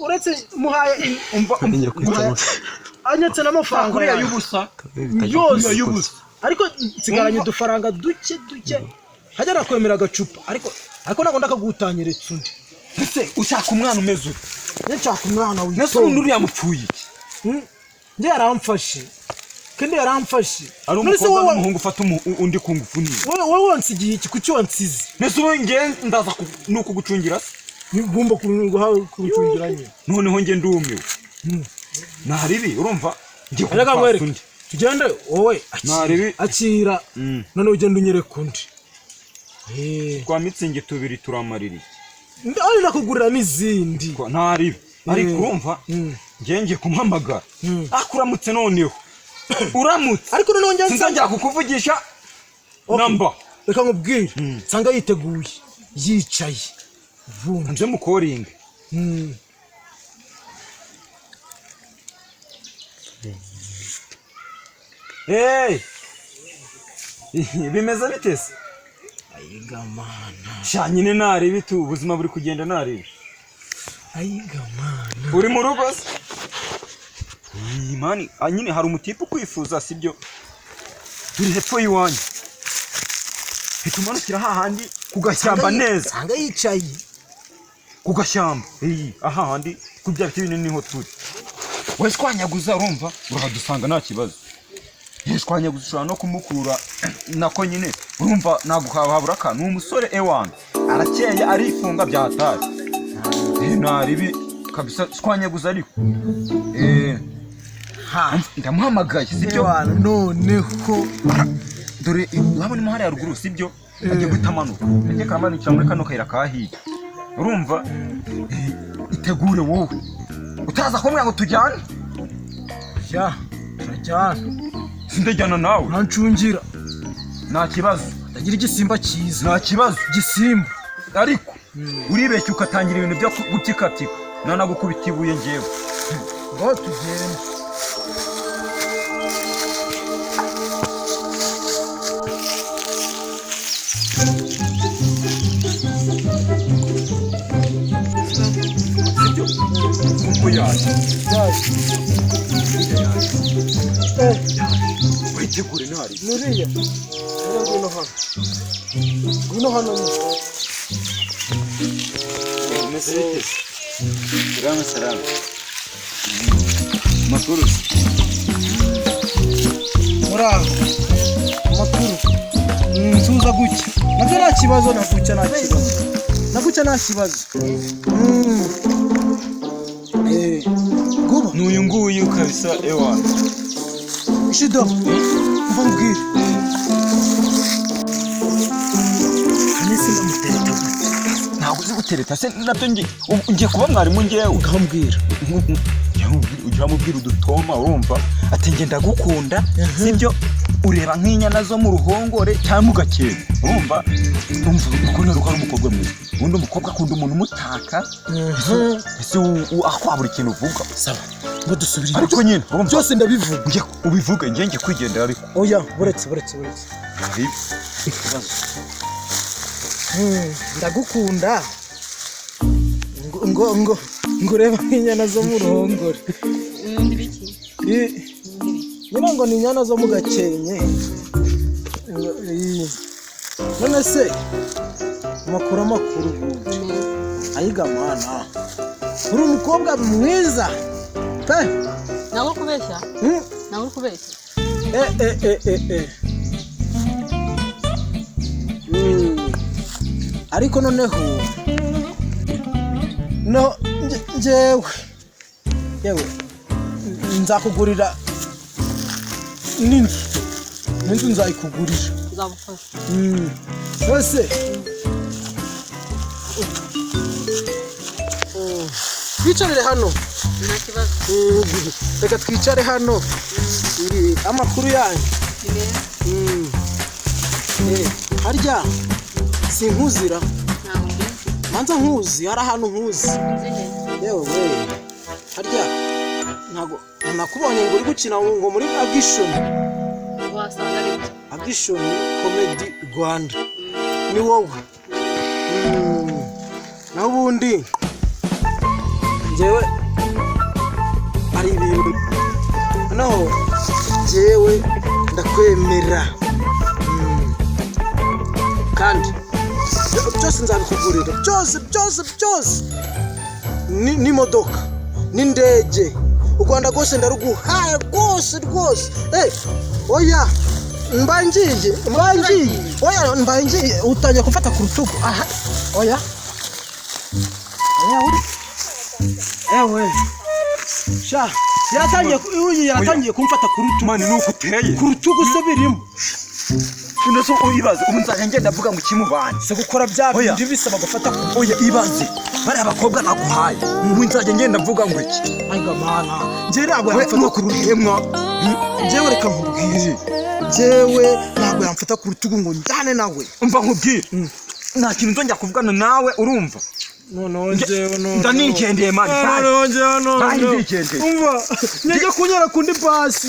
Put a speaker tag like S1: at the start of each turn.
S1: uretse muhaye anyetse n'amafaranga
S2: y'ubusa
S1: yose y'ubusa ariko nsigaranye udufaranga duke hajya nakwemera agacupa ariko nako ndakagutanyeretse undi
S2: ese ushaka umwana umeze ute
S1: nshaka umwana
S2: w'ito nese undi yamupfuye
S1: njye yaramfashe kandi yaramfashe
S2: ari umukobwa n'umuhungu ufata undi ku ngufu ni
S1: wowe wansigiye iki kuki wansize
S2: nese ubu nge ndaza nuko gucungira
S1: ngomba kugucungira nyine
S2: noneho nge ndumiwe naribi urumva nge
S1: kukwasa undi tugende wowe akira none ugenda unyereka undi
S2: kwa mitsingi tubiri turamaririye
S1: ari nakugurira n'izindi
S2: naribi ariko urumva nge kumuhamagara akuramutse noneho uramutse
S1: ariko noneho nge
S2: nzongera kukuvugisha namba
S1: reka nkubwire nsanga yiteguye yicaye
S2: vumbi nje mukoringa bimeze bitese
S1: ayiga mana
S2: shanyine naribi tu ubuzima buri kugenda naribi
S1: ayiga mana
S2: uri mu rugo se mani nyine hari umutipe ukwifuza sibyo turi hepfo y'iwanyu bitumanukira hahandi kugashyamba neza
S1: nsanga yicaye
S2: kugashyamba ahandi kubya biti binini niho turi wese twanyaguza urumva urahadusanga nta kibazo yese twanyaguza ushobora no kumukura nako nyine urumva naguhabura akantu umusore ewan arakeye arifunga byatari naribi kabisa twanyaguza ariko ndamuhamagaye sibyo
S1: noneho
S2: dore urabona imahari ya ruguru sibyo agiye guhita amanuka ndetse kamanukira muri kano kayira kahiye urumva itegure wowe utaza kumwe ngo tujyane
S1: turajyana
S2: sindajyana nawe
S1: ntancungira
S2: nta kibazo
S1: ndagira igisimba cyiza
S2: nta kibazo
S1: igisimba
S2: ariko uribeshya ukatangira ibintu byo gutikatika nanagukubita ibuye ngewe
S1: ngo tugende
S2: witegure ntari
S1: nuriya ngwino hano
S2: umeze bite salamu makuru
S1: muraho makuru nsuza gucya nabyo nta kibazo nagucya nta kibazo guba
S2: n'uyu nguyu kabisa ewan
S1: shido mva mbwira kanisi ndamutereta
S2: ntabwo uzi gutereta se nabyo ngiye kuba mwarimu ngewe
S1: ukambwira
S2: uramubwira udutoma urumva ati nge ndagukunda sibyo ureba nk'inyana zo mu ruhongore cyangwa ugakera urumva uko ari umukobwa mwiza ubundi umukobwa akunda umuntu umutaka ese akwabura ikintu uvuga
S1: sawa ngo dusubire
S2: ariko nyine
S1: byose ndabivuga
S2: ubivuge nge kwigendera ariko
S1: oya buretse ndagukunda ngo ureba nk'inyana zo mu ruhongore nyine ngo ni inyana zo mu gakenke none se amakuru ayiga mana uri umukobwa mwiza pe
S3: ntabwo kubeshya
S1: ariko noneho njyewe nzakugurira n'inzu nzayikugurira
S3: nzagufasha
S1: bose twicarire hano
S3: nta kibazo
S1: reka twicare hano amakuru yanyu harya sinkuzira manza nkuzi hari ahantu nkuzi yewe harya ntago nakubonye ngo uri gukina ngo muri Action
S3: wasanga ari
S1: Action Comedy Rwanda ni wowe naho ubundi njyewe ari ibintu noneho njyewe ndakwemera kandi byose nzabikugurira byose n'imodoka n'indege u Rwanda rwose ndaruguhaye rwose oya mbangiye utangiye kumfata ku rutugu aha oya ewe sha yaratangiye kumfata ku rutugu
S2: mani nuko uteye
S1: ku rutugu se birimo
S2: uneso uyibaze ubu nzajya ngenda avuga ngo kimubanye
S1: se gukora bya bindi bisaba gufata ku
S2: oya ibaze bari abakobwa naguhaye ubu nzajya ngenda mvuga ngo iki
S1: aiga mana njyewe ntabwo yamfata ku ruhemwa njyewe reka nkubwire njyewe ntabwo yamfata ku rutugu ngo njyane nawe
S2: umva nkubwire nta kintu nzongera kuvugana nawe urumva
S1: ndanigendeye
S2: mani
S1: umva njye kunyara kundi basi